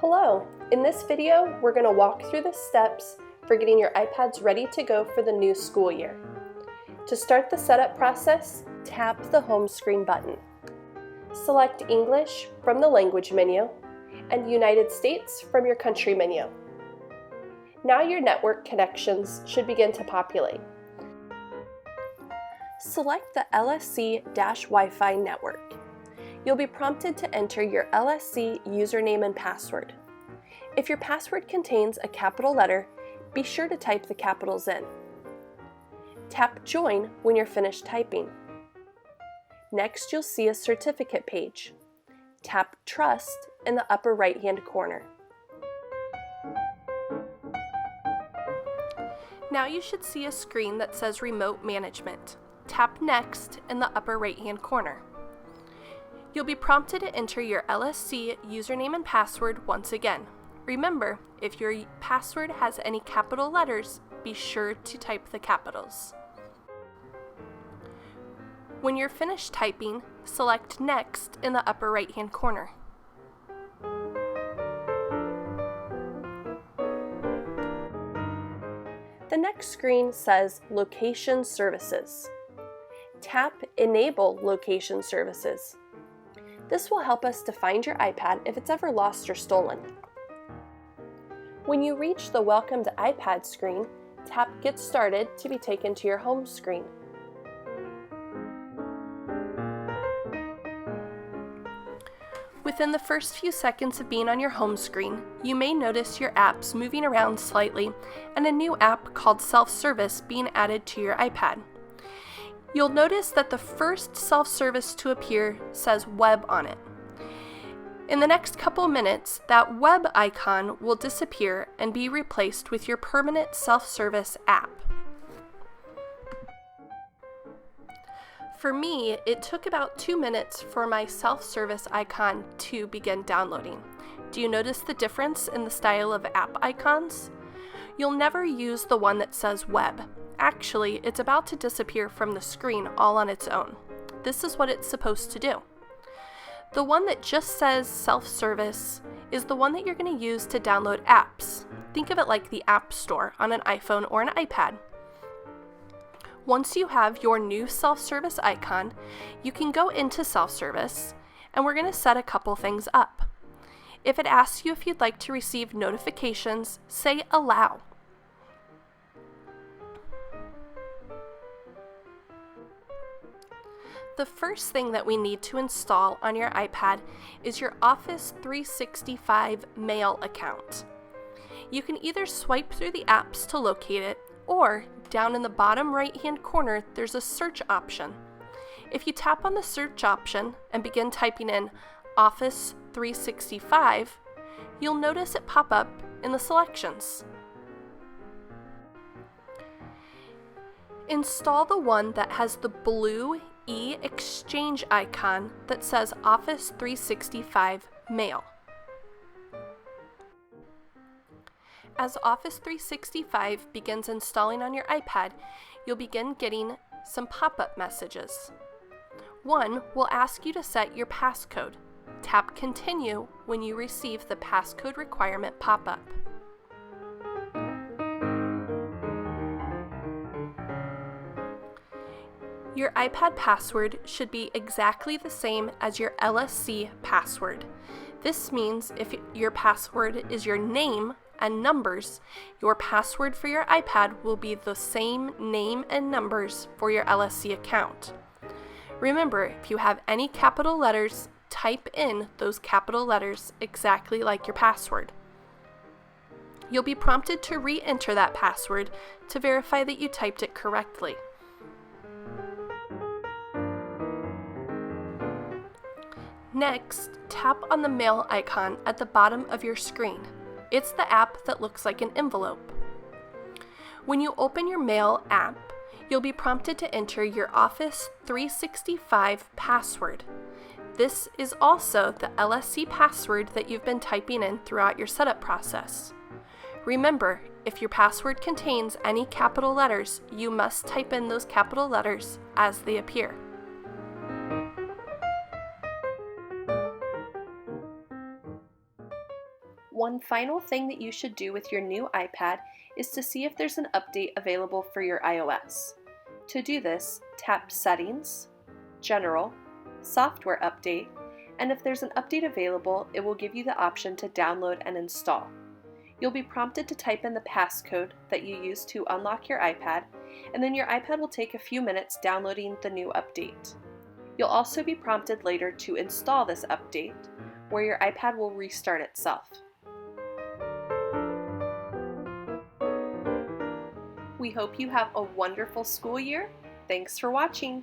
Hello! In this video, we're going to walk through the steps for getting your iPads ready to go for the new school year. To start the setup process, tap the home screen button. Select English from the language menu and United States from your country menu. Now your network connections should begin to populate. Select the LSC-Wi-Fi network. You'll be prompted to enter your LSC username and password. If your password contains a capital letter, be sure to type the capitals in. Tap Join when you're finished typing. Next, you'll see a certificate page. Tap Trust in the upper right-hand corner. Now you should see a screen that says Remote Management. Tap Next in the upper right-hand corner. You'll be prompted to enter your LSC username and password once again. Remember, if your password has any capital letters, be sure to type the capitals. When you're finished typing, select Next in the upper right-hand corner. The next screen says Location Services. Tap Enable Location Services. This will help us to find your iPad if it's ever lost or stolen. When you reach the Welcome to iPad screen, tap Get Started to be taken to your home screen. Within the first few seconds of being on your home screen, you may notice your apps moving around slightly and a new app called Self-Service being added to your iPad. You'll notice that the first self-service to appear says Web on it. In the next couple minutes, that web icon will disappear and be replaced with your permanent self-service app. For me, it took about 2 minutes for my self-service icon to begin downloading. Do you notice the difference in the style of app icons? You'll never use the one that says Web. Actually, it's about to disappear from the screen all on its own. This is what it's supposed to do. The one that just says self-service is the one that you're going to use to download apps. Think of it like the App Store on an iPhone or an iPad. Once you have your new self-service icon, you can go into self-service, and we're going to set a couple things up. If it asks you if you'd like to receive notifications, say Allow. The first thing that we need to install on your iPad is your Office 365 Mail account. You can either swipe through the apps to locate it, or down in the bottom right-hand corner, there's a search option. If you tap on the search option and begin typing in Office 365, you'll notice it pop up in the selections. Install the one that has the blue e-exchange icon that says Office 365 Mail. As Office 365 begins installing on your iPad, you'll begin getting some pop-up messages. One will ask you to set your passcode. Tap Continue when you receive the passcode requirement pop-up. Your iPad password should be exactly the same as your LSC password. This means if your password is your name and numbers, your password for your iPad will be the same name and numbers for your LSC account. Remember, if you have any capital letters, type in those capital letters exactly like your password. You'll be prompted to re-enter that password to verify that you typed it correctly. Next, tap on the Mail icon at the bottom of your screen. It's the app that looks like an envelope. When you open your Mail app, you'll be prompted to enter your Office 365 password. This is also the LSC password that you've been typing in throughout your setup process. Remember, if your password contains any capital letters, you must type in those capital letters as they appear. One final thing that you should do with your new iPad is to see if there's an update available for your iOS. To do this, tap Settings, General, Software Update, and if there's an update available, it will give you the option to download and install. You'll be prompted to type in the passcode that you used to unlock your iPad, and then your iPad will take a few minutes downloading the new update. You'll also be prompted later to install this update, where your iPad will restart itself. We hope you have a wonderful school year. Thanks for watching.